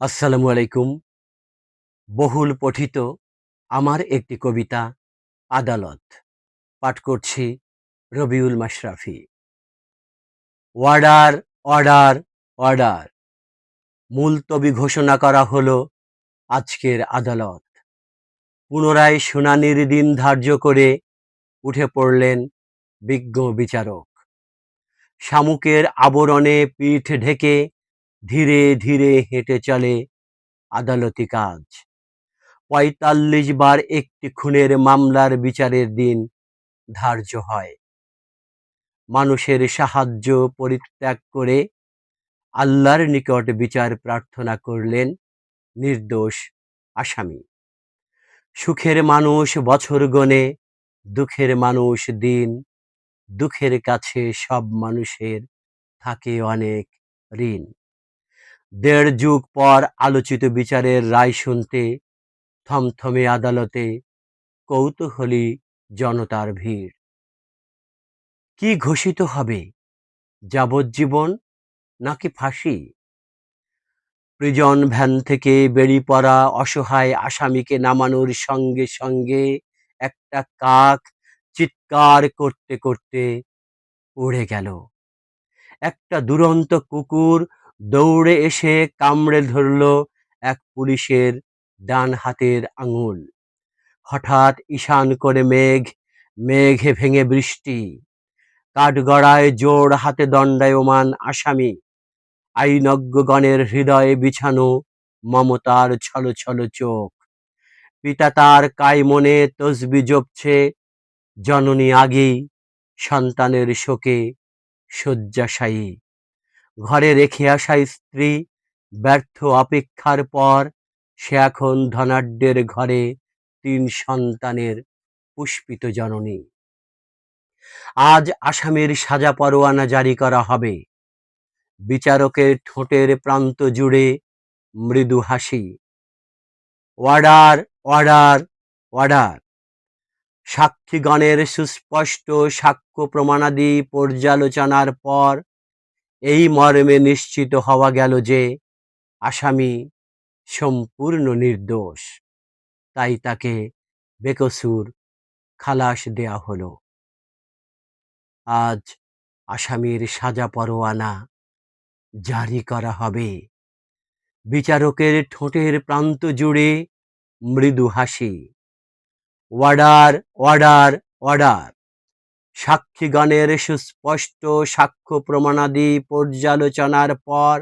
আসসালামু আলাইকুম। বহুল পঠিত আমার একটি কবিতা 'আদালত' পাঠ করছি Rabiul Mashrafi. Order, order, order. মুলতবি ঘোষণা করা হলো আজকের আদালত। পুনরায় শুনানির দিন ধার্য করে উঠে পড়লেন বিজ্ঞ বিচারক। শামুকের আবরণে পিঠ ঢেকে ধীরে ধীরে হেঁটে চলে আদালতি কাজ। ৪৫ বার একটি খুনের মামলার বিচারের দিন ধার্য হয়। মানুষের সাহায্য পরিত্যাগ করে আল্লাহর নিকট বিচার প্রার্থনা করলেন নির্দোষ আসামি। সুখের মানুষ বছর গণে, দুঃখের মানুষ দিন। দুঃখের কাছে সব মানুষের থাকে অনেক ঋণ। ১.৫ যুগ পর আলোচিত বিচারের রায় শুনতে থমথমে আদালতে কৌতূহলী জনতার ভিড়। কি ঘোষিত হবে, যাবজ্জীবন নাকি ফাঁসি? প্রিজন ভ্যান থেকে বেরিয়ে পড়া অসহায় আসামিকে নামানোর সঙ্গে সঙ্গে একটা কাক চিৎকার করতে করতে উড়ে গেল। একটা দুরন্ত কুকুর দৌড়ে এসে কামড়ে ধরল এক পুলিশের ডান হাতের আঙুল। হঠাৎ ঈশান করে মেঘ, মেঘে ভেঙে বৃষ্টি। কাঠগড়ায় জোর হাতে দণ্ডায়মান আসামি। আইনজ্ঞগণের হৃদয়ে বিছানো মমতার ছলছল চোখ। পিতা তার কাইমনে তসবি জপছে, জননী আগেই সন্তানের শোকে শয্যাশায়ী। ঘরে রেখে আসা স্ত্রী ব্যর্থ অপেক্ষার পর সে এখন ধনাঢ্যের ঘরে ৩ সন্তানের পুষ্পিত জননী। আজ আসামির সাজা পরোয়ানা জারি করা হবে। বিচারকের ঠোঁটের প্রান্ত জুড়ে মৃদু হাসি। Order, order, order. সাক্ষীগণের সুস্পষ্ট সাক্ষ্য প্রমাণাদি পর্যালোচনার পর এই মর্মে নিশ্চিত হওয়া গেল যে আসামি সম্পূর্ণ নির্দোষ। তাই তাকে বেকসুর খালাস দেয়া হলো। আজ আসামির সাজা পরোয়ানা জারি করা হবে। বিচারকের ঠোঁটের প্রান্ত জুড়ে মৃদু হাসি। Order, order, order. সাক্ষীগণের সুস্পষ্ট সাক্ষ্য প্রমাণাদি পর্যালোচনার পর